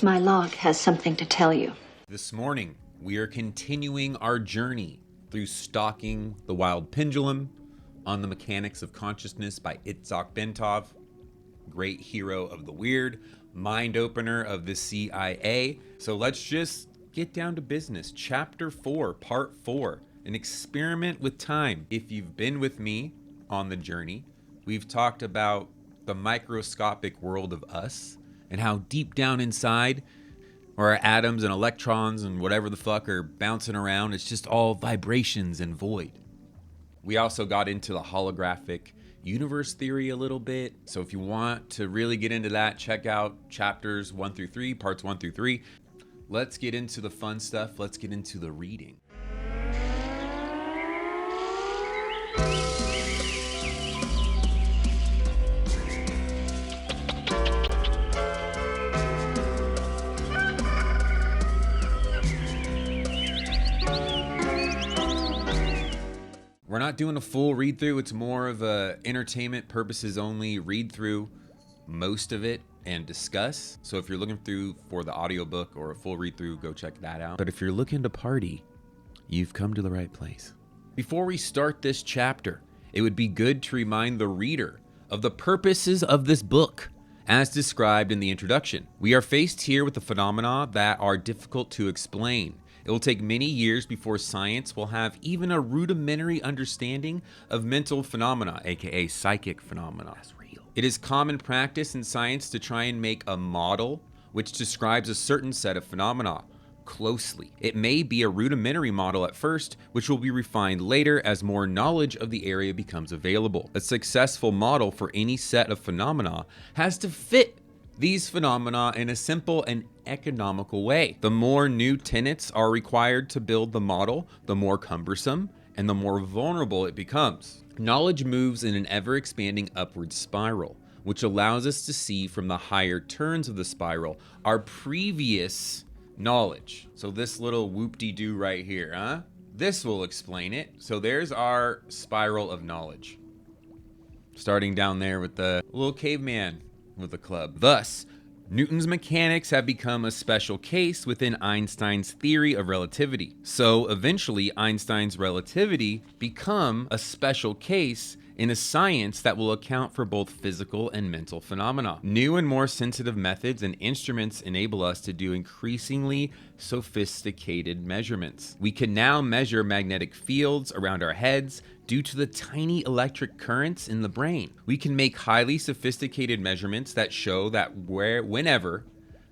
My log has something to tell you. This morning, we are continuing our journey through Stalking the Wild Pendulum on the Mechanics of Consciousness by Itzhak Bentov, great hero of the weird, mind opener of the CIA. So let's just get down to business. Chapter 4, Part 4, an experiment with time. If you've been with me on the journey, we've talked about the microscopic world of us and how deep down inside, where our atoms and electrons and whatever the fuck are bouncing around, it's just all vibrations and void. We also got into the holographic universe theory a little bit. So if you want to really get into that, check out chapters 1 through 3, parts 1 through 3. Let's get into the fun stuff. Let's get into the reading. We're not doing a full read through. It's more of a entertainment purposes only read through most of it and discuss. So if you're looking through for the audiobook or a full read through, go check that out. But if you're looking to party, you've come to the right place. Before we start this chapter, it would be good to remind the reader of the purposes of this book as described in the introduction. We are faced here with the phenomena that are difficult to explain. It will take many years before science will have even a rudimentary understanding of mental phenomena, aka psychic phenomena. That's real. It is common practice in science to try and make a model which describes a certain set of phenomena closely. It may be a rudimentary model at first, which will be refined later as more knowledge of the area becomes available. A successful model for any set of phenomena has to fit these phenomena in a simple and economical way. The more new tenets are required to build the model, the more cumbersome and the more vulnerable it becomes. Knowledge moves in an ever-expanding upward spiral, which allows us to see from the higher turns of the spiral our previous knowledge. So this little whoop-de-doo right here, huh? This will explain it. So there's our spiral of knowledge. Starting down there with the little caveman with a club. Thus, Newton's mechanics have become a special case within Einstein's theory of relativity. So eventually, Einstein's relativity become a special case in a science that will account for both physical and mental phenomena. New and more sensitive methods and instruments enable us to do increasingly sophisticated measurements. We can now measure magnetic fields around our heads due to the tiny electric currents in the brain. We can make highly sophisticated measurements that show that whenever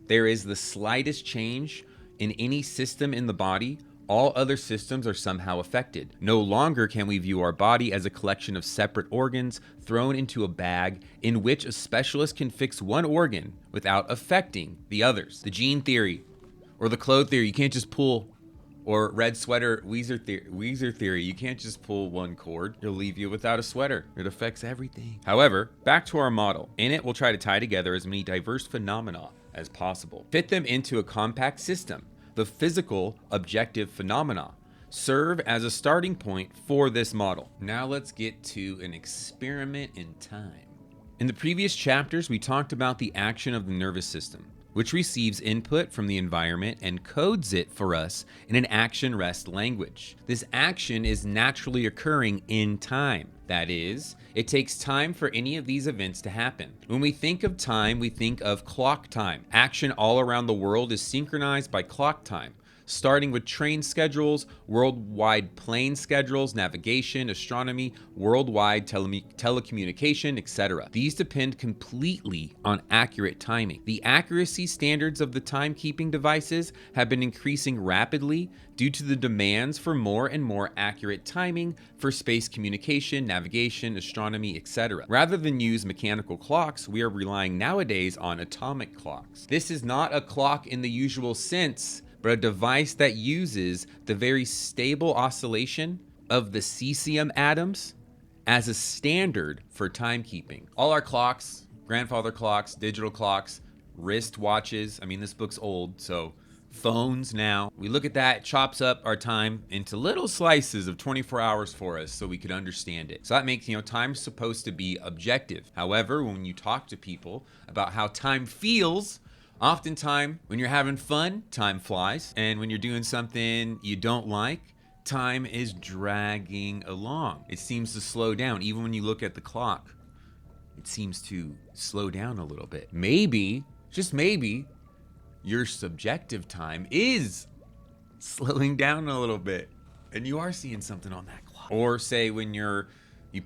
there is the slightest change in any system in the body, all other systems are somehow affected. No longer can we view our body as a collection of separate organs thrown into a bag in which a specialist can fix one organ without affecting the others. The gene theory or the clothes theory, you can't just pull, or red sweater Weezer theory, you can't just pull one cord. It'll leave you without a sweater. It affects everything. However, back to our model. In it, we'll try to tie together as many diverse phenomena as possible. Fit them into a compact system. The physical objective phenomena serve as a starting point for this model. Now let's get to an experiment in time. In the previous chapters, we talked about the action of the nervous system, which receives input from the environment and codes it for us in an action rest language. This action is naturally occurring in time. That is, it takes time for any of these events to happen. When we think of time, we think of clock time. Action all around the world is synchronized by clock time, starting with train schedules, worldwide plane schedules, navigation, astronomy, worldwide telecommunication, etc. These depend completely on accurate timing. The accuracy standards of the timekeeping devices have been increasing rapidly due to the demands for more and more accurate timing for space communication, navigation, astronomy, etc. Rather than use mechanical clocks, we are relying nowadays on atomic clocks. This is not a clock in the usual sense, but a device that uses the very stable oscillation of the cesium atoms as a standard for timekeeping. All our clocks, grandfather clocks, digital clocks, wrist watches, I mean, this book's old, so phones now. We look at that, it chops up our time into little slices of 24 hours for us so we could understand it. So that makes, time's supposed to be objective. However, when you talk to people about how time feels, Oftentimes, when you're having fun, time flies. And when you're doing something you don't like, time is dragging along. It seems to slow down. Even when you look at the clock, it seems to slow down a little bit. Maybe, just maybe, your subjective time is slowing down a little bit. And you are seeing something on that clock. Or say when you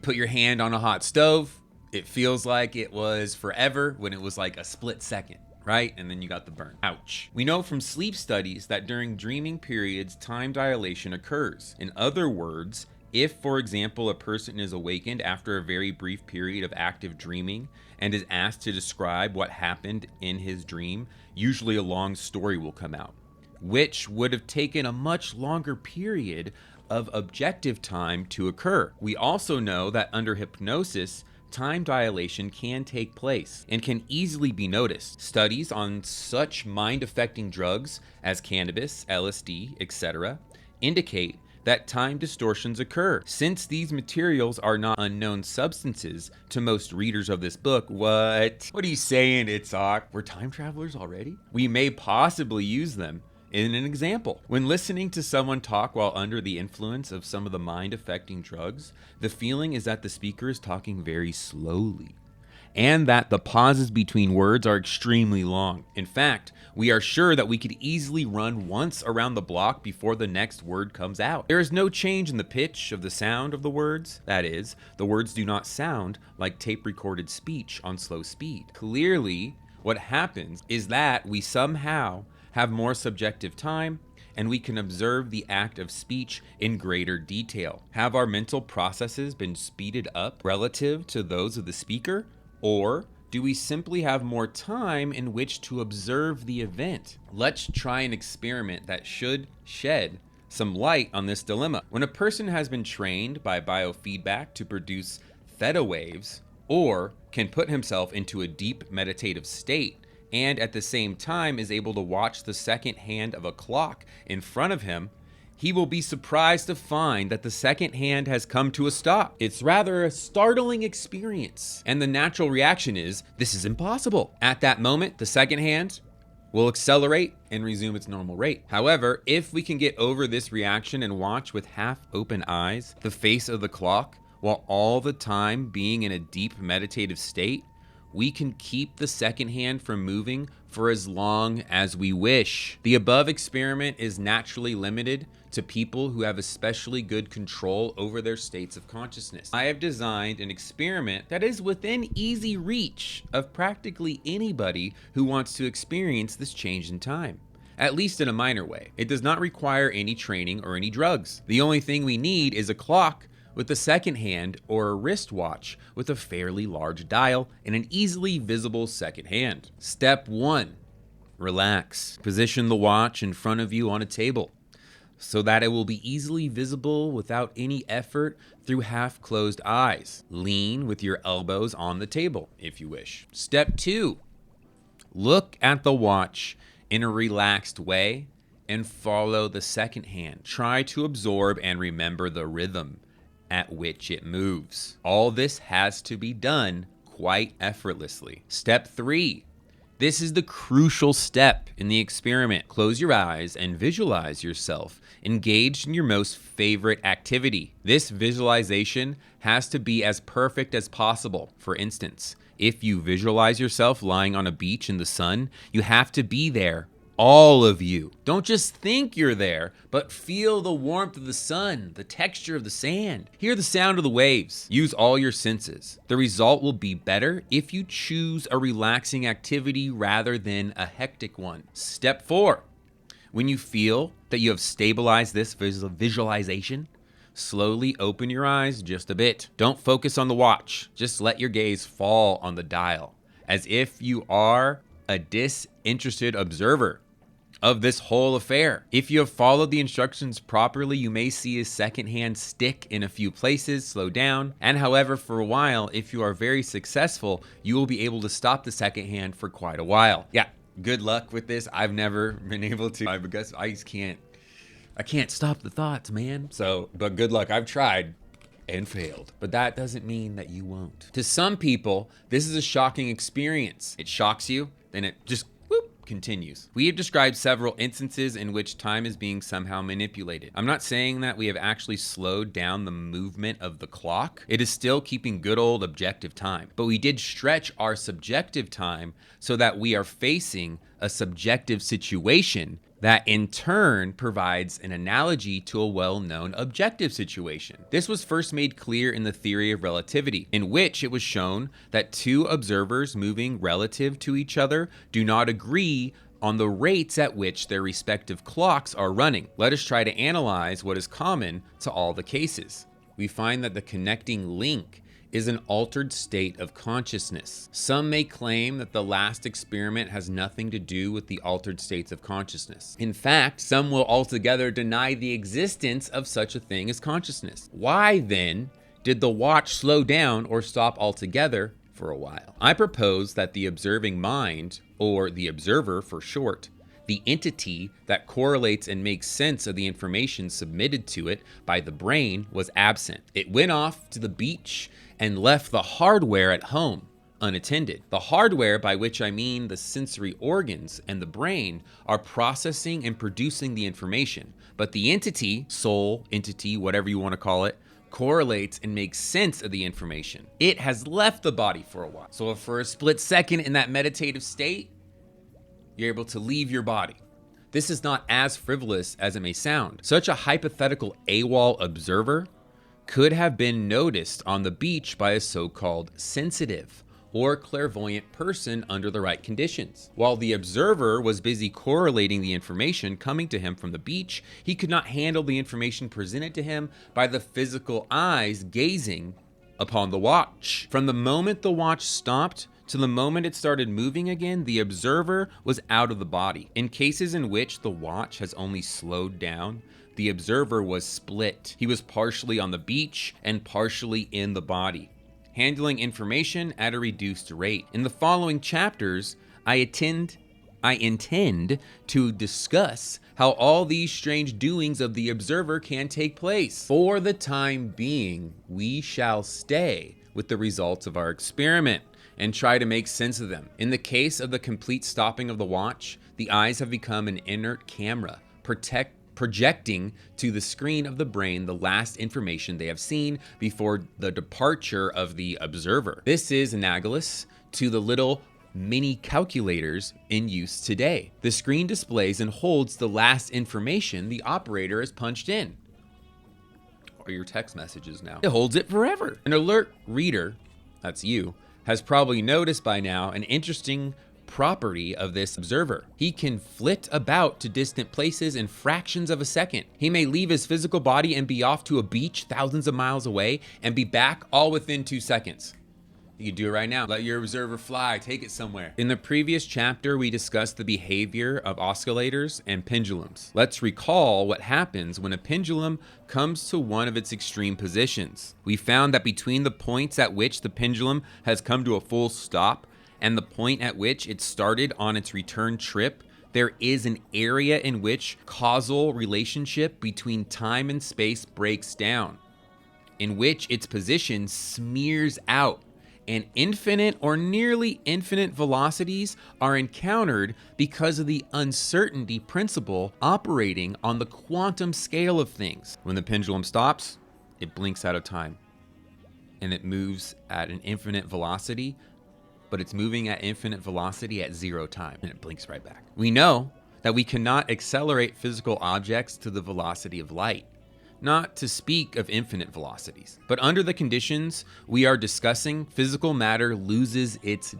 put your hand on a hot stove, it feels like it was forever when it was like a split second, right? And then you got the burn. Ouch. We know from sleep studies that during dreaming periods, time dilation occurs. In other words, if, for example, a person is awakened after a very brief period of active dreaming and is asked to describe what happened in his dream, usually a long story will come out, which would have taken a much longer period of objective time to occur. We also know that under hypnosis, time dilation can take place and can easily be noticed. Studies on such mind-affecting drugs as cannabis, LSD, etc., indicate that time distortions occur. Since these materials are not unknown substances to most readers of this book, what are you saying, Itzhak? We're time travelers already? We may possibly use them in an example. When listening to someone talk while under the influence of some of the mind-affecting drugs, the feeling is that the speaker is talking very slowly, and that the pauses between words are extremely long. In fact, we are sure that we could easily run once around the block before the next word comes out. There is no change in the pitch of the sound of the words. That is, the words do not sound like tape-recorded speech on slow speed. Clearly, what happens is that we somehow have more subjective time, and we can observe the act of speech in greater detail. Have our mental processes been speeded up relative to those of the speaker? Or do we simply have more time in which to observe the event? Let's try an experiment that should shed some light on this dilemma. When a person has been trained by biofeedback to produce theta waves, or can put himself into a deep meditative state, and at the same time is able to watch the second hand of a clock in front of him, he will be surprised to find that the second hand has come to a stop. It's rather a startling experience, and the natural reaction is, this is impossible. At that moment, the second hand will accelerate and resume its normal rate. However, if we can get over this reaction and watch with half open eyes the face of the clock, while all the time being in a deep meditative state, we can keep the second hand from moving for as long as we wish. The above experiment is naturally limited to people who have especially good control over their states of consciousness. I have designed an experiment that is within easy reach of practically anybody who wants to experience this change in time, at least in a minor way. It does not require any training or any drugs. The only thing we need is a clock with a second hand or a wristwatch with a fairly large dial and an easily visible second hand. Step 1, relax. Position the watch in front of you on a table so that it will be easily visible without any effort through half-closed eyes. Lean with your elbows on the table if you wish. Step 2, look at the watch in a relaxed way and follow the second hand. Try to absorb and remember the rhythm at which it moves. All this has to be done quite effortlessly. Step 3. This is the crucial step in the experiment. Close your eyes and visualize yourself engaged in your most favorite activity. This visualization has to be as perfect as possible. For instance, if you visualize yourself lying on a beach in the sun, you have to be there. All of you. Don't just think you're there, but feel the warmth of the sun, the texture of the sand. Hear the sound of the waves. Use all your senses. The result will be better if you choose a relaxing activity rather than a hectic one. Step 4. When you feel that you have stabilized this visualization, slowly open your eyes just a bit. Don't focus on the watch. Just let your gaze fall on the dial, as if you are a disinterested observer of this whole affair. If you have followed the instructions properly, you may see a second hand stick in a few places, slow down, and however, for a while, if you are very successful, you will be able to stop the second hand for quite a while. Yeah, good luck with this. I've never been able to, because I can't stop the thoughts, man. But good luck. I've tried and failed. But that doesn't mean that you won't. To some people, this is a shocking experience. It shocks you, then it just continues. We have described several instances in which time is being somehow manipulated. I'm not saying that we have actually slowed down the movement of the clock. It is still keeping good old objective time. But we did stretch our subjective time so that we are facing a subjective situation that in turn provides an analogy to a well-known objective situation. This was first made clear in the theory of relativity, in which it was shown that two observers moving relative to each other do not agree on the rates at which their respective clocks are running. Let us try to analyze what is common to all the cases. We find that the connecting link is an altered state of consciousness. Some may claim that the last experiment has nothing to do with the altered states of consciousness. In fact, some will altogether deny the existence of such a thing as consciousness. Why then did the watch slow down or stop altogether for a while? I propose that the observing mind, or the observer for short, the entity that correlates and makes sense of the information submitted to it by the brain, was absent. It went off to the beach and left the hardware at home unattended. The hardware, by which I mean the sensory organs and the brain, are processing and producing the information. But the entity, soul, entity, whatever you want to call it, correlates and makes sense of the information. It has left the body for a while. So if for a split second in that meditative state, you're able to leave your body. This is not as frivolous as it may sound. Such a hypothetical AWOL observer could have been noticed on the beach by a so-called sensitive or clairvoyant person under the right conditions. While the observer was busy correlating the information coming to him from the beach, he could not handle the information presented to him by the physical eyes gazing upon the watch. From the moment the watch stopped to the moment it started moving again, the observer was out of the body. In cases in which the watch has only slowed down, the observer was split. He was partially on the beach and partially in the body, handling information at a reduced rate. In the following chapters, I intend to discuss how all these strange doings of the observer can take place. For the time being, we shall stay with the results of our experiment and try to make sense of them. In the case of the complete stopping of the watch, the eyes have become an inert camera, projecting to the screen of the brain the last information they have seen before the departure of the observer. This is analogous to the little mini calculators in use today. The screen displays and holds the last information the operator has punched in, or your text messages now. It holds it forever. An alert reader, that's you, has probably noticed by now an interesting property of this observer. He can flit about to distant places in fractions of a second. He may leave his physical body and be off to a beach thousands of miles away and be back all within 2 seconds. You can do it right now. Let your observer fly, take it somewhere. In the previous chapter, we discussed the behavior of oscillators and pendulums. Let's recall what happens when a pendulum comes to one of its extreme positions. We found that between the points at which the pendulum has come to a full stop and the point at which it started on its return trip, there is an area in which causal relationship between time and space breaks down, in which its position smears out, and infinite or nearly infinite velocities are encountered because of the uncertainty principle operating on the quantum scale of things. When the pendulum stops, it blinks out of time, and it moves at an infinite velocity, but it's moving at infinite velocity at 0 time, and it blinks right back. We know that we cannot accelerate physical objects to the velocity of light, not to speak of infinite velocities. But under the conditions we are discussing, physical matter loses its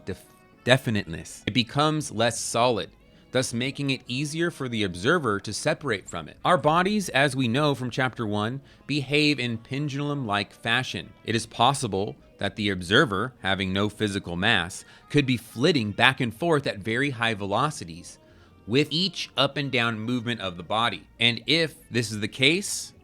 definiteness. It becomes less solid, thus making it easier for the observer to separate from it. Our bodies, as we know from chapter 1, behave in pendulum-like fashion. It is possible that the observer, having no physical mass, could be flitting back and forth at very high velocities with each up and down movement of the body. And if this is the case,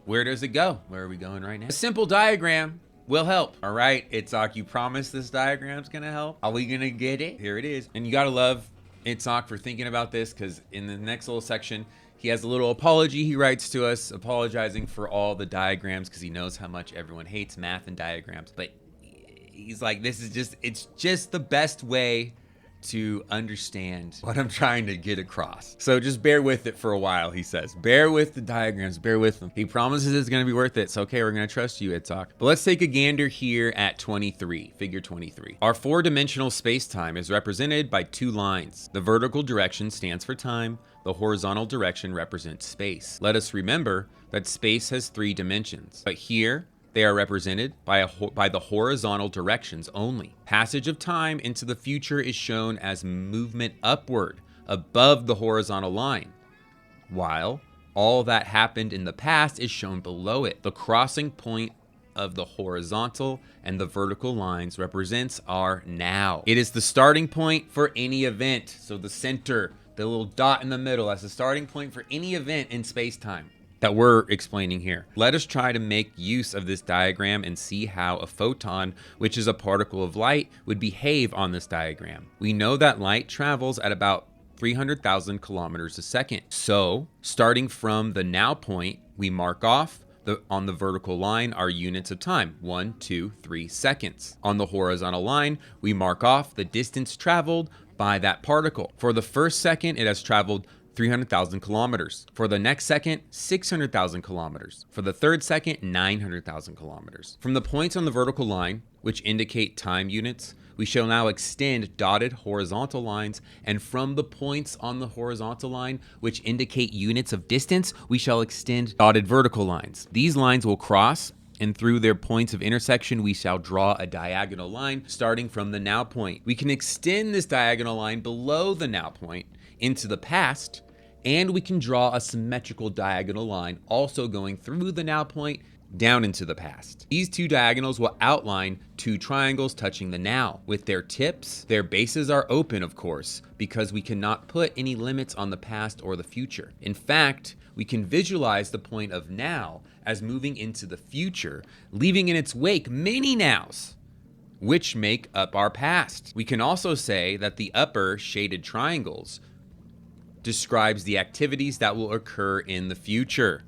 where does it go? Where are we going right now? A simple diagram will help. All right, Itzhak, you promise this diagram's gonna help? Are we gonna get it? Here it is. And you gotta love Itzhak for thinking about this, because in the next little section, he has a little apology he writes to us, apologizing for all the diagrams, because he knows how much everyone hates math and diagrams. But he's like, it's just the best way to understand what I'm trying to get across. So just bear with it for a while, he says. Bear with the diagrams, bear with them. He promises it's going to be worth it. So, okay, we're going to trust you, Itzhak. But let's take a gander here at 23, figure 23. Our four-dimensional space-time is represented by two lines. The vertical direction stands for time. The horizontal direction represents space. Let us remember that space has three dimensions. But here, they are represented by the horizontal directions only. Passage of time into the future is shown as movement upward above the horizontal line, while all that happened in the past is shown below it. The crossing point of the horizontal and the vertical lines represents our now. It is the starting point for any event. So the center, the little dot in the middle, that's the starting point for any event in space-time that we're explaining here. Let us try to make use of this diagram and see how a photon, which is a particle of light, would behave on this diagram. We know that light travels at about 300,000 kilometers a second. So, starting from the now point, we mark off on the vertical line our units of time, 1, 2, 3 seconds. On the horizontal line, we mark off the distance traveled by that particle. For the first second, it has traveled 300,000 kilometers. For the next second, 600,000 kilometers. For the third second, 900,000 kilometers. From the points on the vertical line, which indicate time units, we shall now extend dotted horizontal lines, and from the points on the horizontal line, which indicate units of distance, we shall extend dotted vertical lines. These lines will cross, and through their points of intersection, we shall draw a diagonal line starting from the now point. We can extend this diagonal line below the now point into the past, and we can draw a symmetrical diagonal line also going through the now point down into the past. These two diagonals will outline two triangles touching the now. With their tips, their bases are open, of course, because we cannot put any limits on the past or the future. In fact, we can visualize the point of now as moving into the future, leaving in its wake many nows, which make up our past. We can also say that the upper shaded triangles describes the activities that will occur in the future,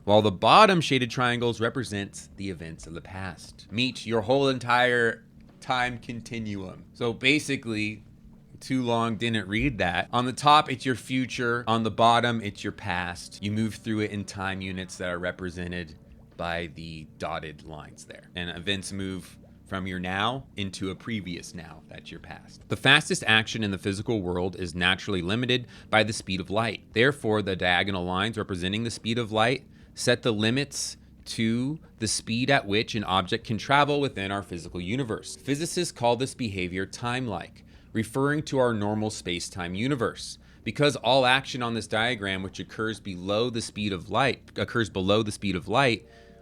while the bottom shaded triangles represents the events of the past. Meet your whole entire time continuum. So basically, too long didn't read that. On the top, it's your future. On the bottom, it's your past. You move through it in time units that are represented by the dotted lines there. And events move from your now into a previous now, that's your past. The fastest action in the physical world is naturally limited by the speed of light. Therefore, the diagonal lines representing the speed of light set the limits to the speed at which an object can travel within our physical universe. Physicists call this behavior time-like, referring to our normal space-time universe. Because all action on this diagram, which occurs below the speed of light,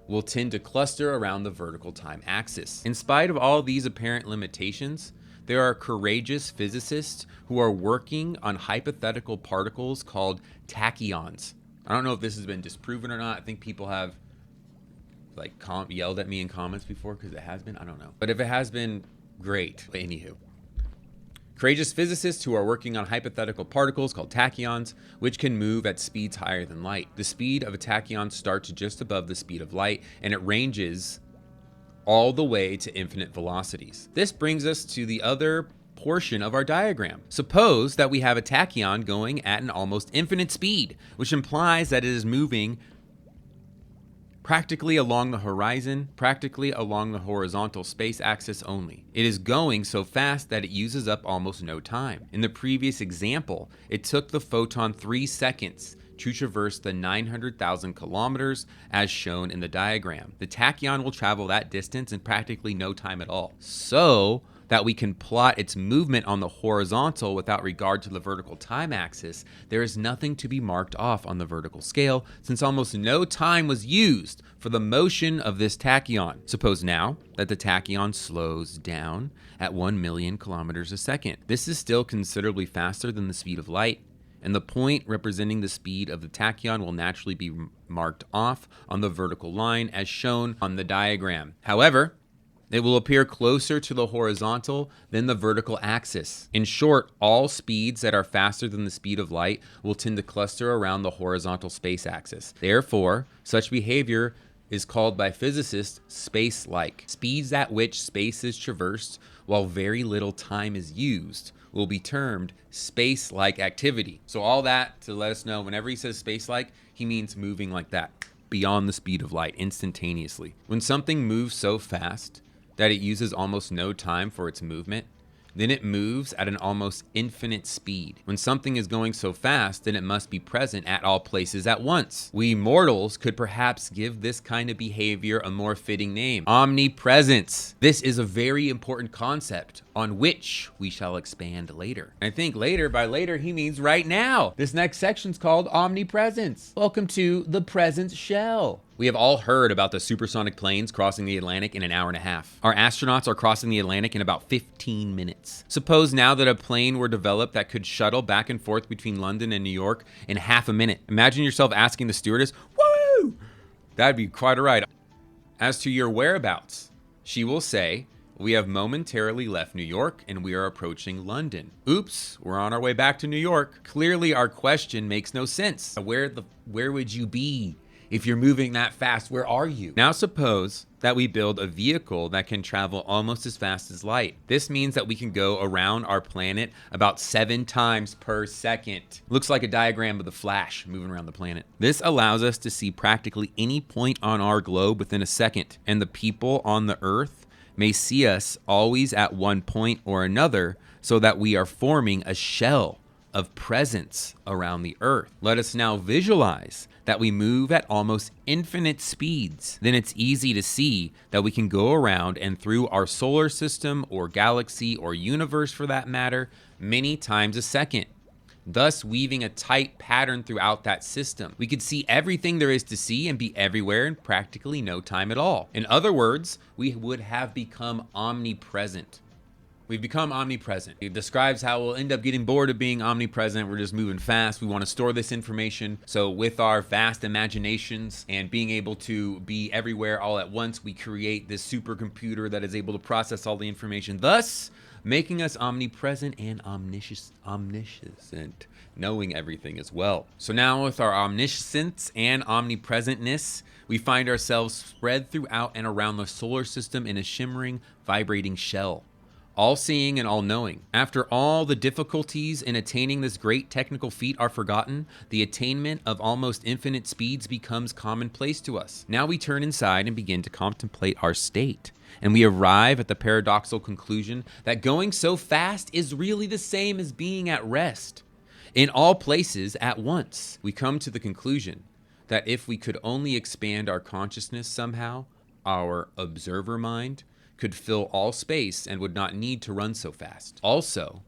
will tend to cluster around the vertical time axis. In spite of all these apparent limitations, there are courageous physicists who are working on hypothetical particles called tachyons. I don't know if this has been disproven or not. I think people have yelled at me in comments before because it has been. I don't know. But if it has been, great. Anywho. Courageous physicists who are working on hypothetical particles called tachyons, which can move at speeds higher than light. The speed of a tachyon starts just above the speed of light, and it ranges all the way to infinite velocities. This brings us to the other portion of our diagram. Suppose that we have a tachyon going at an almost infinite speed, which implies that it is moving practically along the horizon, practically along the horizontal space axis only. It is going so fast that it uses up almost no time. In the previous example, it took the photon 3 seconds to traverse the 900,000 kilometers as shown in the diagram. The tachyon will travel that distance in practically no time at all. So that we can plot its movement on the horizontal without regard to the vertical time axis, there is nothing to be marked off on the vertical scale, since almost no time was used for the motion of this tachyon. Suppose now that the tachyon slows down at 1 million kilometers a second. This is still considerably faster than the speed of light, and the point representing the speed of the tachyon will naturally be marked off on the vertical line as shown on the diagram. However, it will appear closer to the horizontal than the vertical axis. In short, all speeds that are faster than the speed of light will tend to cluster around the horizontal space axis. Therefore, such behavior is called by physicists space-like. Speeds at which space is traversed while very little time is used will be termed space-like activity. So all that to let us know whenever he says space-like, he means moving like that, beyond the speed of light, instantaneously. When something moves so fast that it uses almost no time for its movement, then it moves at an almost infinite speed. When something is going so fast, then it must be present at all places at once. We mortals could perhaps give this kind of behavior a more fitting name: omnipresence. This is a very important concept on which we shall expand later. I think later, by later, he means right now. This next section's called omnipresence. Welcome to the presence shell. We have all heard about the supersonic planes crossing the Atlantic in an hour and a half. Our astronauts are crossing the Atlantic in about 15 minutes. Suppose now that a plane were developed that could shuttle back and forth between London and New York in half a minute. Imagine yourself asking the stewardess, "Woo!" That'd be quite a ride. As to your whereabouts, she will say, "We have momentarily left New York and we are approaching London." Oops, we're on our way back to New York. Clearly our question makes no sense. Where would you be? If you're moving that fast, where are you? Now suppose that we build a vehicle that can travel almost as fast as light. This means that we can go around our planet about 7 times per second. Looks like a diagram of the Flash moving around the planet. This allows us to see practically any point on our globe within a second, and the people on the Earth may see us always at one point or another, so that we are forming a shell of presence around the Earth. Let us now visualize that we move at almost infinite speeds. Then it's easy to see that we can go around and through our solar system or galaxy or universe for that matter many times a second, thus weaving a tight pattern throughout that system. We could see everything there is to see and be everywhere in practically no time at all. In other words, we would have become omnipresent. We've become omnipresent. It describes how we'll end up getting bored of being omnipresent. We're just moving fast. We want to store this information. So with our vast imaginations and being able to be everywhere all at once, we create this supercomputer that is able to process all the information, thus making us omnipresent and omniscient, knowing everything as well. So now with our omniscience and omnipresentness, we find ourselves spread throughout and around the solar system in a shimmering, vibrating shell, all-seeing and all-knowing. After all the difficulties in attaining this great technical feat are forgotten, the attainment of almost infinite speeds becomes commonplace to us. Now we turn inside and begin to contemplate our state, and we arrive at the paradoxical conclusion that going so fast is really the same as being at rest. In all places at once, we come to the conclusion that if we could only expand our consciousness somehow, our observer mind could fill all space and would not need to run so fast. Also,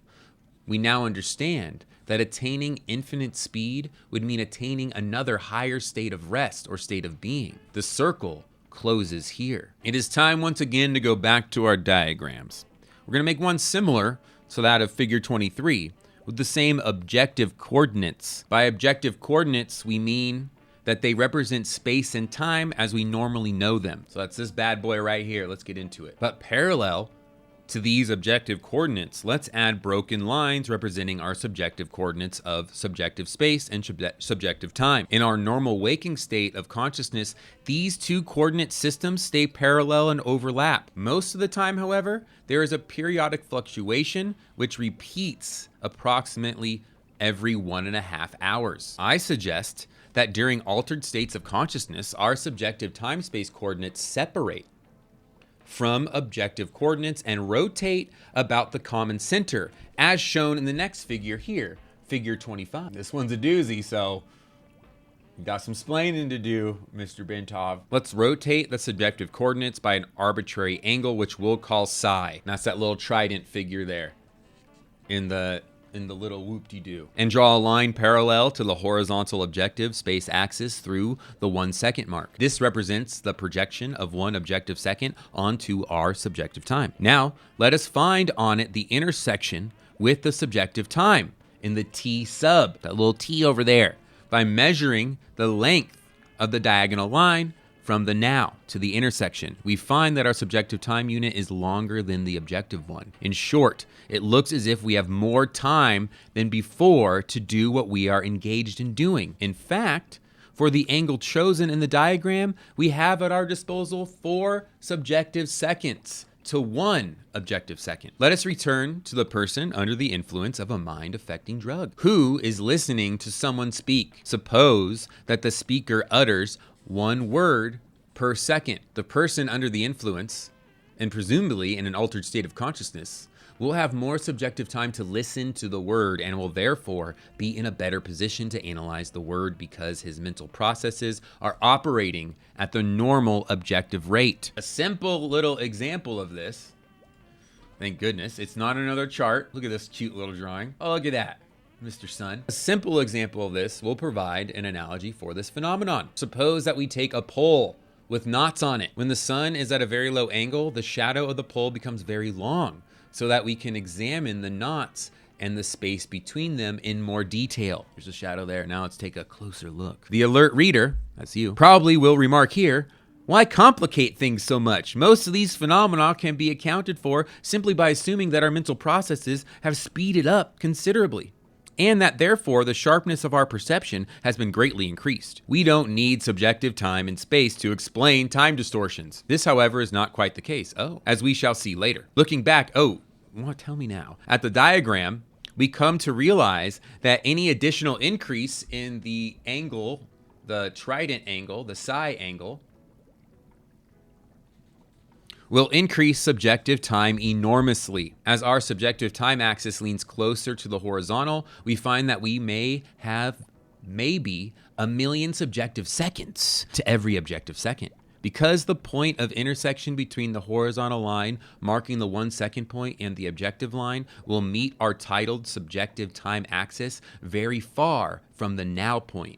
we now understand that attaining infinite speed would mean attaining another higher state of rest or state of being. The circle closes here. It is time once again to go back to our diagrams. We're going to make one similar to that of figure 23 with the same objective coordinates. By objective coordinates, we mean that they represent space and time as we normally know them. So that's this bad boy right here. Let's get into it. But parallel to these objective coordinates, let's add broken lines representing our subjective coordinates of subjective space and subjective time. In our normal waking state of consciousness, these two coordinate systems stay parallel and overlap. Most of the time, however, there is a periodic fluctuation which repeats approximately every 1.5 hours. I suggest that during altered states of consciousness, our subjective time-space coordinates separate from objective coordinates and rotate about the common center, as shown in the next figure here, figure 25. This one's a doozy, so you got some splaining to do, Mr. Bentov. Let's rotate the subjective coordinates by an arbitrary angle, which we'll call psi. And that's that little trident figure there in the little whoop-de-doo. And draw a line parallel to the horizontal objective space axis through the 1 second mark. This represents the projection of one objective second onto our subjective time. Now, let us find on it the intersection with the subjective time in the T sub, that little T over there, by measuring the length of the diagonal line from the now to the intersection. We find that our subjective time unit is longer than the objective one. In short, it looks as if we have more time than before to do what we are engaged in doing. In fact, For the angle chosen in the diagram, we have at our disposal 4 subjective seconds to 1 objective second. Let us return to the person under the influence of a mind-affecting drug who is listening to someone speak. Suppose that the speaker utters 1 word per second. The person under the influence, and presumably in an altered state of consciousness, will have more subjective time to listen to the word and will therefore be in a better position to analyze the word because his mental processes are operating at the normal objective rate. A simple little example of this, thank goodness, it's not another chart. Look at this cute little drawing. Oh, look at that, Mr. Sun. A simple example of this will provide an analogy for this phenomenon. Suppose that we take a pole with knots on it. When the sun is at a very low angle, the shadow of the pole becomes very long, so that we can examine the knots and the space between them in more detail. There's a shadow there. Now let's take a closer look. The alert reader, that's you, probably will remark here, why complicate things so much? Most of these phenomena can be accounted for simply by assuming that our mental processes have speeded up considerably, and that therefore the sharpness of our perception has been greatly increased. We don't need subjective time and space to explain time distortions. This, however, is not quite the case. As we shall see later. Looking back, tell me now. At the diagram, we come to realize that any additional increase in the angle, the trident angle, the psi angle, will increase subjective time enormously. As our subjective time axis leans closer to the horizontal, we find that we may have maybe 1,000,000 subjective seconds to every objective second. Because the point of intersection between the horizontal line marking the 1 second point and the objective line will meet our titled subjective time axis very far from the now point.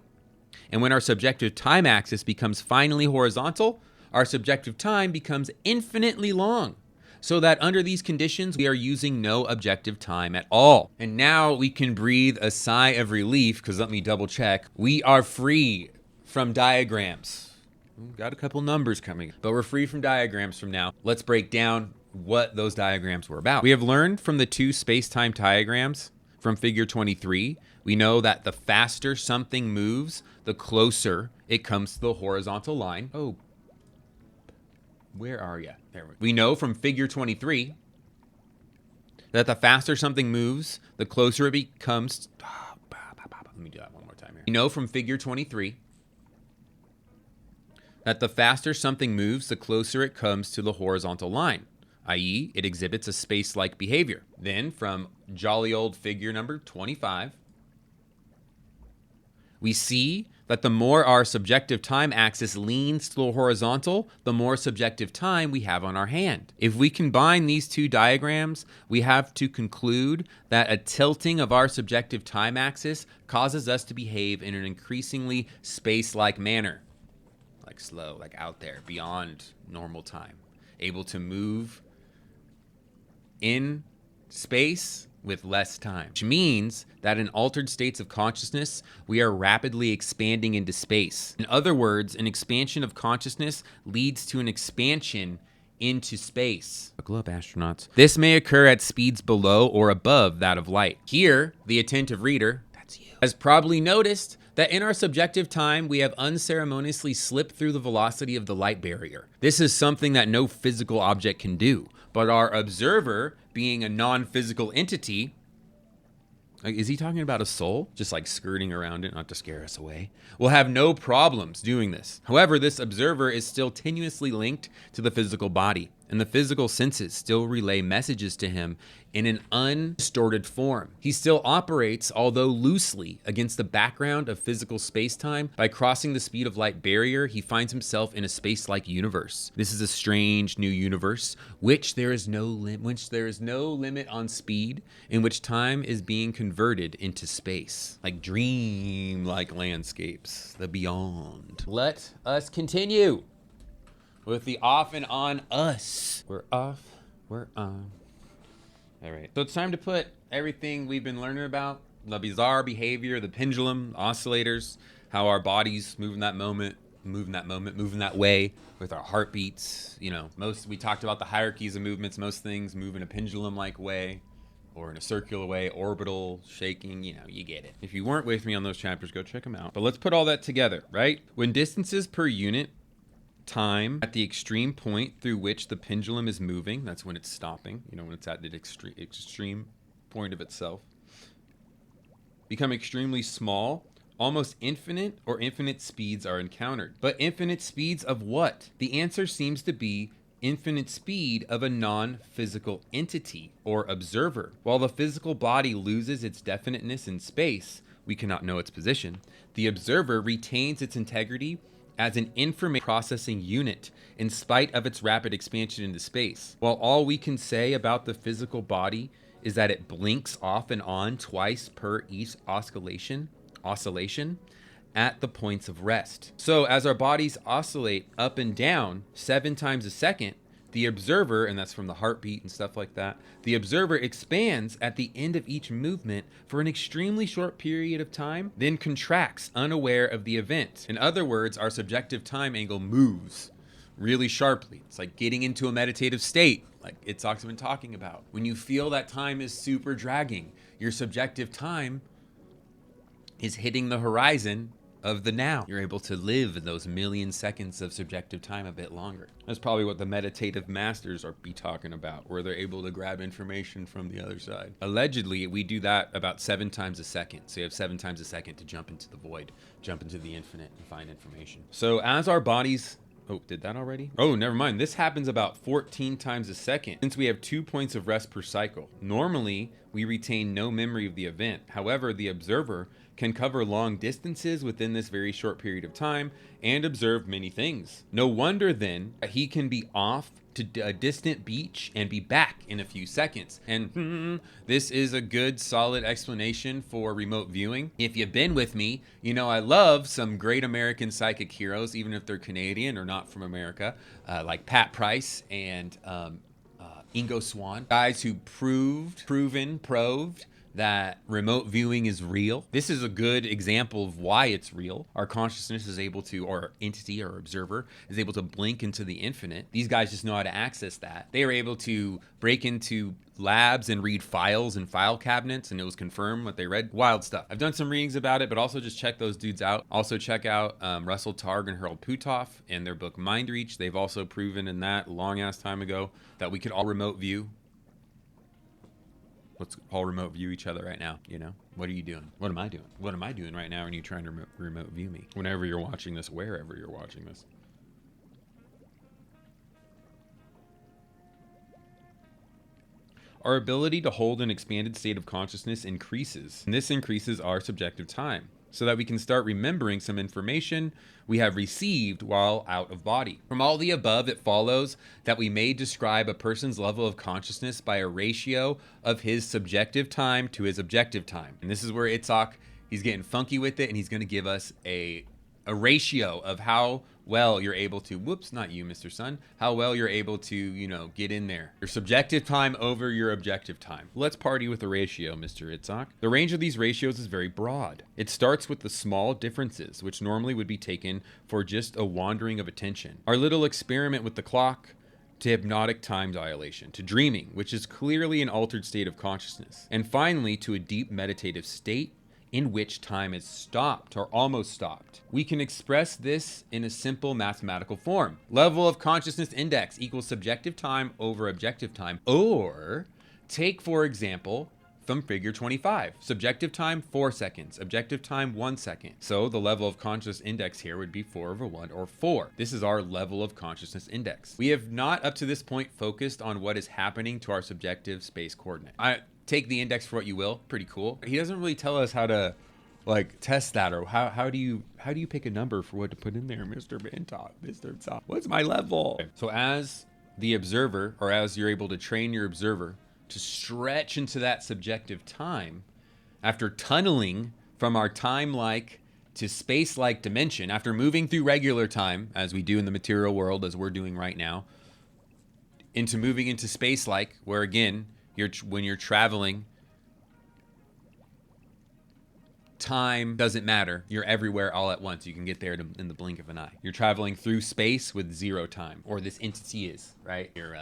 And when our subjective time axis becomes finally horizontal, our subjective time becomes infinitely long, so that under these conditions, we are using no objective time at all. And now we can breathe a sigh of relief, because let me double check. We are free from diagrams. We've got a couple numbers coming, but we're free from diagrams from now. Let's break down what those diagrams were about. We have learned from the 2 space-time diagrams from figure 23, we know that the faster something moves, the closer it comes to the horizontal line. Where are you? There we know from figure 23 that the faster something moves, the closer it becomes. Let me do that one more time here. We know from figure 23 that the faster something moves, the closer it comes to the horizontal line, i.e., it exhibits a space-like behavior. Then from jolly old figure number 25, we see that the more our subjective time axis leans to the horizontal, the more subjective time we have on our hand. If we combine these 2 diagrams, we have to conclude that a tilting of our subjective time axis causes us to behave in an increasingly space-like manner. Like slow, like out there, beyond normal time. Able to move in space with less time, which means that in altered states of consciousness, we are rapidly expanding into space. In other words, an expansion of consciousness leads to an expansion into space. Buckle up, astronauts. This may occur at speeds below or above that of light. Here, the attentive reader, that's you, has probably noticed that in our subjective time, we have unceremoniously slipped through the velocity of the light barrier. This is something that no physical object can do, but our observer, being a non-physical entity, is he talking about a soul? Just like skirting around it, not to scare us away. Will have no problems doing this. However, this observer is still tenuously linked to the physical body, and the physical senses still relay messages to him in an undistorted form. He still operates, although loosely, against the background of physical space-time. By crossing the speed of light barrier, he finds himself in a space-like universe. This is a strange new universe, which there is no limit on speed, in which time is being converted into space, like dream-like landscapes, the beyond. Let us continue with the off and on us. We're off, we're on. All right, so it's time to put everything we've been learning about, the bizarre behavior, the pendulum, oscillators, how our bodies move in that moment, move in that way with our heartbeats. You know, we talked about the hierarchies of movements. Most things move in a pendulum-like way. or in a circular way, orbital, shaking, you know, you get it. If you weren't with me on those chapters, go check them out. But let's put all that together, right? When distances per unit time at the extreme point through which the pendulum is moving, that's when it's stopping, you know, when it's at the extreme point of itself, become extremely small, almost infinite or infinite speeds are encountered. But infinite speeds of what? The answer seems to be infinite speed of a non-physical entity or observer. While the physical body loses its definiteness in space, we cannot know its position, the observer retains its integrity as an information processing unit in spite of its rapid expansion into space. While all we can say about the physical body is that it blinks off and on twice per each oscillation at the points of rest. So as our bodies oscillate up and down 7 times a second, the observer, and that's from the heartbeat and stuff like that, the observer expands at the end of each movement for an extremely short period of time, then contracts unaware of the event. In other words, our subjective time angle moves really sharply. It's like getting into a meditative state, like Itzhak's been talking about. When you feel that time is super dragging, your subjective time is hitting the horizon of the now. You're able to live in those million seconds of subjective time a bit longer. That's probably what the meditative masters are be talking about, where they're able to grab information from the other side. Allegedly, we do that about 7 times a second. So you have 7 times a second to jump into the void, jump into the infinite and find information. So as our bodies, oh, did that already? Oh, never mind. This happens about 14 times a second since we have 2 points of rest per cycle. Normally, we retain no memory of the event. However, the observer can cover long distances within this very short period of time and observe many things. No wonder then that he can be off to a distant beach and be back in a few seconds. And this is a good solid explanation for remote viewing. If you've been with me, you know I love some great American psychic heroes, even if they're Canadian or not from America, like Pat Price and Ingo Swann, guys who proved that remote viewing is real. This is a good example of why it's real. Our consciousness is able to, or entity or observer is able to blink into the infinite. These guys just know how to access that. They are able to break into labs and read files and file cabinets, and it was confirmed what they read. Wild stuff. I've done some readings about it, but also just check those dudes out. Also check out Russell Targ and Harold Putoff and their book Mind Reach. They've also proven in that long ass time ago that we could all remote view. Let's all remote view each other right now, you know? What are you doing? What am I doing? What am I doing right now when you're trying to remote view me? Whenever you're watching this, wherever you're watching this. Our ability to hold an expanded state of consciousness increases, and this increases our subjective time, so that we can start remembering some information we have received while out of body. From all the above, it follows that we may describe a person's level of consciousness by a ratio of his subjective time to his objective time. And this is where Itzhak, he's getting funky with it, and he's going to give us a ratio of how well you're able to, whoops, not you, Mr. Sun, how well you're able to, you know, get in there. Your subjective time over your objective time. Let's party with a ratio, Mr. Itzhak. The range of these ratios is very broad. It starts with the small differences, which normally would be taken for just a wandering of attention. Our little experiment with the clock, to hypnotic time dilation, to dreaming, which is clearly an altered state of consciousness, and finally to a deep meditative state in which time is stopped or almost stopped. We can express this in a simple mathematical form. Level of consciousness index equals subjective time over objective time. Or take, for example, from figure 25, subjective time 4 seconds, objective time 1 second. So the level of consciousness index here would be 4/1 or 4. This is our level of consciousness index. We have not up to this point focused on what is happening to our subjective space coordinate. Take the index for what you will. Pretty cool. He doesn't really tell us how to like test that, or how do you pick a number for what to put in there, Mr. Bentov, Mr. Bentov. What's my level? So as the observer, or as you're able to train your observer to stretch into that subjective time, after tunneling from our time-like to space-like dimension, after moving through regular time, as we do in the material world, as we're doing right now, into moving into space-like, where again, when you're traveling, time doesn't matter. You're everywhere all at once. You can get there in the blink of an eye. You're traveling through space with 0 time, or this entity is, right? You're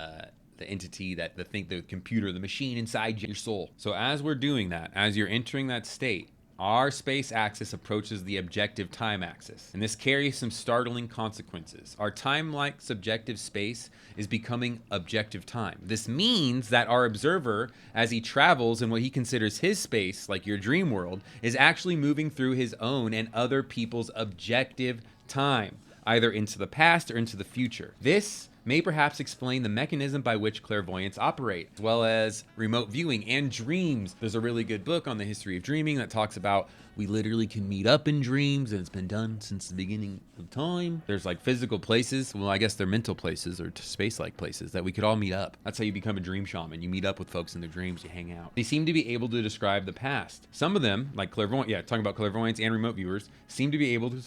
the entity, the computer, the machine inside your soul. So as we're doing that, as you're entering that state, our space axis approaches the objective time axis, and this carries some startling consequences. Our time-like subjective space is becoming objective time. This means that our observer, as he travels in what he considers his space, like your dream world, is actually moving through his own and other people's objective time, either into the past or into the future. This may perhaps explain the mechanism by which clairvoyants operate, as well as remote viewing and dreams. There's a really good book on the history of dreaming that talks about we literally can meet up in dreams, and it's been done since the beginning of time. There's like physical places, well, I guess they're mental places or space-like places that we could all meet up. That's how you become a dream shaman. You meet up with folks in their dreams, you hang out. They seem to be able to describe the past. Some of them, like talking about clairvoyants and remote viewers, seem to be able to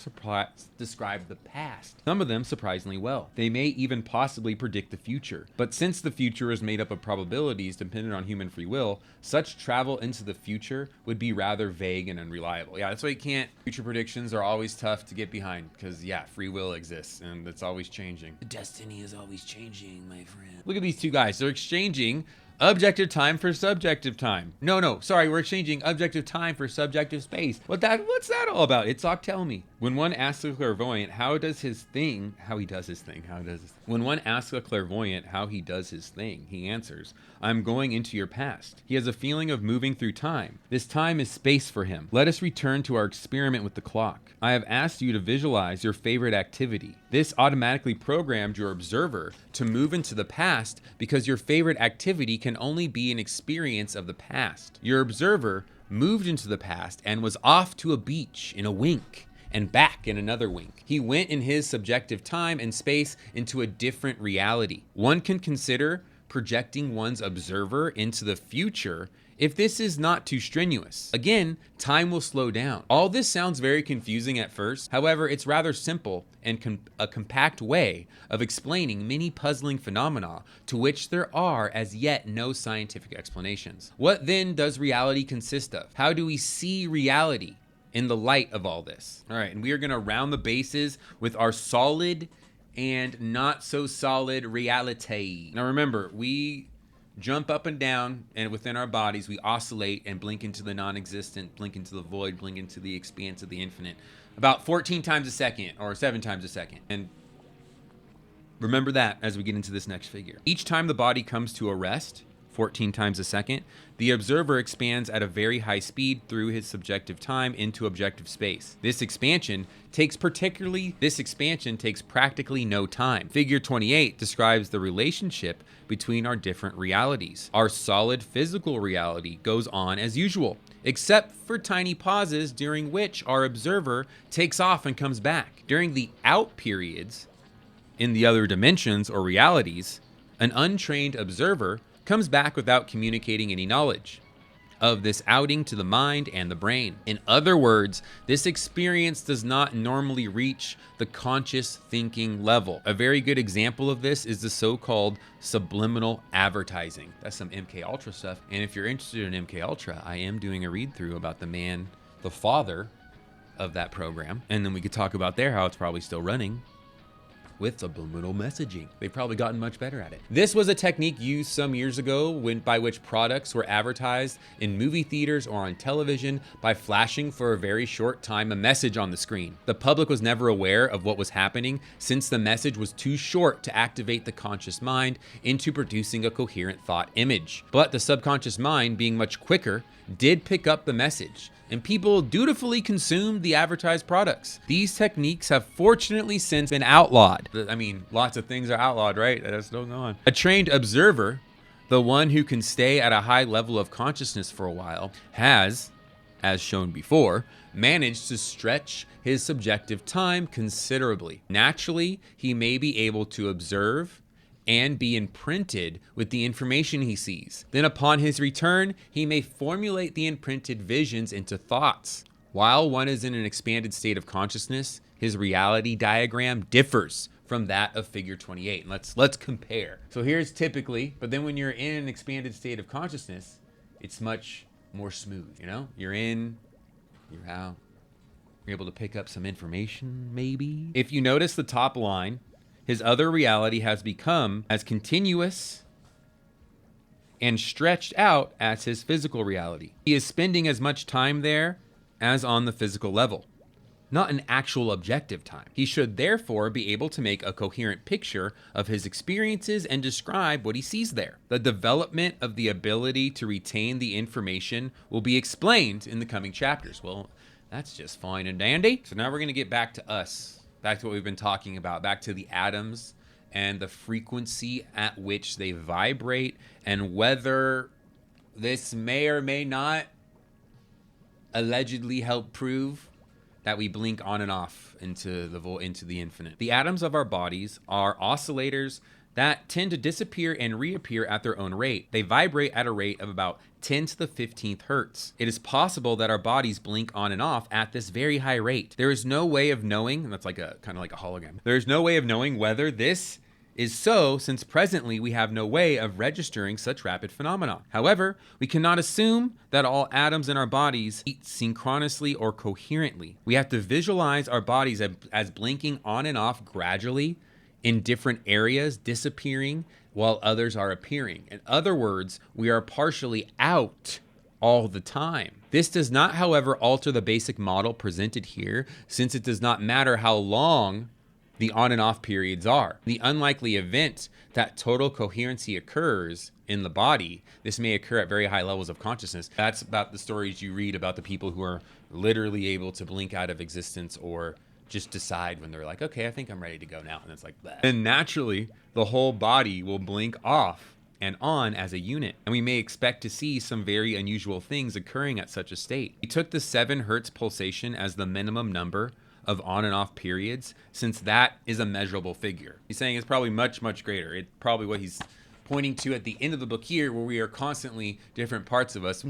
describe the past. Some of them surprisingly well. They may even possibly predict the future. But since the future is made up of probabilities dependent on human free will, such travel into the future would be rather vague and unreliable. Yeah, that's why you can't. Future predictions are always tough to get behind because, yeah, free will exists and it's always changing. The destiny is always changing, my friend. Look at these two guys. They're exchanging objective time for subjective time. No, sorry, we're exchanging objective time for subjective space. What's that all about? Itzhak, tell me. When one asks a clairvoyant how he does his thing, when one asks a clairvoyant how he does his thing, he answers, I'm going into your past. He has a feeling of moving through time. This time is space for him. Let us return to our experiment with the clock. I have asked you to visualize your favorite activity. This automatically programmed your observer to move into the past because your favorite activity can only be an experience of the past. Your observer moved into the past and was off to a beach in a wink and back in another wink. He went in his subjective time and space into a different reality. One can consider projecting one's observer into the future if this is not too strenuous. Again, time will slow down. All this sounds very confusing at first. However, it's rather simple and a compact way of explaining many puzzling phenomena to which there are as yet no scientific explanations. What then does reality consist of? How do we see reality in the light of all this? All right, and we are going to round the bases with our solid and not so solid reality. Now remember, we jump up and down, and within our bodies we oscillate and blink into the non-existent, blink into the void, blink into the expanse of the infinite about 14 times a second or 7 times a second. And remember that as we get into this next figure. Each time the body comes to a rest, 14 times a second, the observer expands at a very high speed through his subjective time into objective space. This expansion takes practically no time. Figure 28 describes the relationship between our different realities. Our solid physical reality goes on as usual, except for tiny pauses during which our observer takes off and comes back. During the out periods in the other dimensions or realities, an untrained observer comes back without communicating any knowledge of this outing to the mind and the brain. In other words, this experience does not normally reach the conscious thinking level. A very good example of this is the so-called subliminal advertising. That's some MK Ultra stuff. And if you're interested in MK Ultra, I am doing a read through about the father of that program. And then we could talk about there how it's probably still running with subliminal messaging. They've probably gotten much better at it. This was a technique used some years ago by which products were advertised in movie theaters or on television by flashing for a very short time a message on the screen. The public was never aware of what was happening since the message was too short to activate the conscious mind into producing a coherent thought image. But the subconscious mind, being much quicker, did pick up the message, and people dutifully consumed the advertised products. These techniques have fortunately since been outlawed. I mean, lots of things are outlawed, right? That's still going on. A trained observer, the one who can stay at a high level of consciousness for a while, has, as shown before, managed to stretch his subjective time considerably. Naturally, he may be able to observe and be imprinted with the information he sees. Then upon his return, he may formulate the imprinted visions into thoughts. While one is in an expanded state of consciousness, his reality diagram differs from that of figure 28. Let's compare. So here's typically, but then when you're in an expanded state of consciousness, it's much more smooth, you know? You're in, you're out, you're able to pick up some information, maybe. If you notice the top line, his other reality has become as continuous and stretched out as his physical reality. He is spending as much time there as on the physical level, not an actual objective time. He should therefore be able to make a coherent picture of his experiences and describe what he sees there. The development of the ability to retain the information will be explained in the coming chapters. Well, that's just fine and dandy. So now we're going to get back to us, back to what we've been talking about, back to the atoms and the frequency at which they vibrate, and whether this may or may not allegedly help prove that we blink on and off into the infinite. The atoms of our bodies are oscillators that tend to disappear and reappear at their own rate. They vibrate at a rate of about 10 to the 15th hertz. It is possible that our bodies blink on and off at this very high rate. There is no way of knowing, and that's like a kind of like a hologram. There is no way of knowing whether this is so, since presently we have no way of registering such rapid phenomena. However, we cannot assume that all atoms in our bodies beat synchronously or coherently. We have to visualize our bodies as blinking on and off gradually in different areas, disappearing while others are appearing. In other words, we are partially out all the time. This does not, however, alter the basic model presented here, since it does not matter how long the on and off periods are. The unlikely event that total coherency occurs in the body, this may occur at very high levels of consciousness. That's about the stories you read about the people who are literally able to blink out of existence, or just decide when they're like, okay, I think I'm ready to go now. And it's like that. And naturally, the whole body will blink off and on as a unit. And we may expect to see some very unusual things occurring at such a state. We took the 7 hertz pulsation as the minimum number of on and off periods, since that is a measurable figure. He's saying it's probably much, much greater. It's probably what he's pointing to at the end of the book here, where we are constantly, different parts of us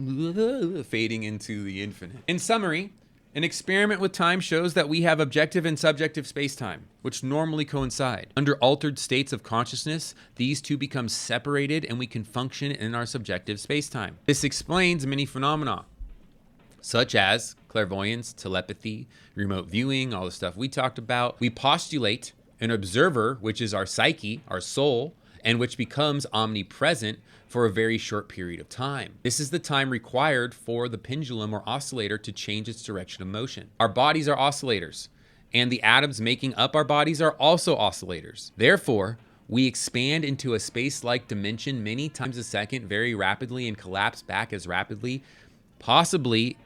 fading into the infinite. In summary, an experiment with time shows that we have objective and subjective space-time, which normally coincide. Under altered states of consciousness, these two become separated and we can function in our subjective space-time. This explains many phenomena, such as clairvoyance, telepathy, remote viewing, all the stuff we talked about. We postulate an observer, which is our psyche, our soul, and which becomes omnipresent for a very short period of time. This is the time required for the pendulum or oscillator to change its direction of motion. Our bodies are oscillators, and the atoms making up our bodies are also oscillators. Therefore, we expand into a space-like dimension many times a second very rapidly and collapse back as rapidly, possibly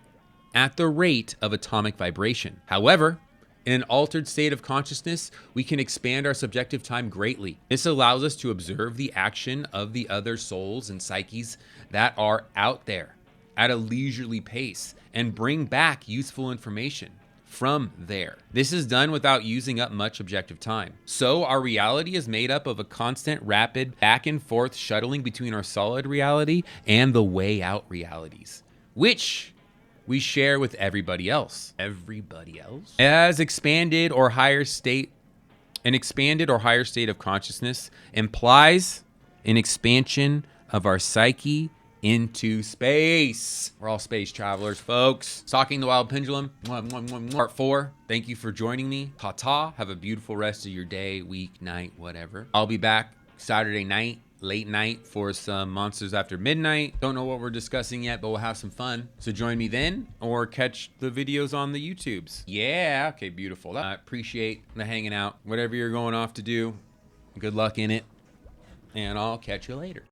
at the rate of atomic vibration. However, in an altered state of consciousness, we can expand our subjective time greatly. This allows us to observe the action of the other souls and psyches that are out there at a leisurely pace and bring back useful information from there. This is done without using up much objective time. So our reality is made up of a constant, rapid, back and forth shuttling between our solid reality and the way out realities, which we share with everybody else. Everybody else? An expanded or higher state of consciousness implies an expansion of our psyche into space. We're all space travelers, folks. Stalking the Wild Pendulum, part 4. Thank you for joining me. Ta-ta. Have a beautiful rest of your day, week, night, whatever. I'll be back Saturday night, late night, for some Monsters After Midnight. Don't know what we're discussing yet, but we'll have some fun. So join me then, or catch the videos on the YouTubes. Yeah, okay, beautiful. I appreciate the hanging out. Whatever you're going off to do, good luck in it, and I'll catch you later.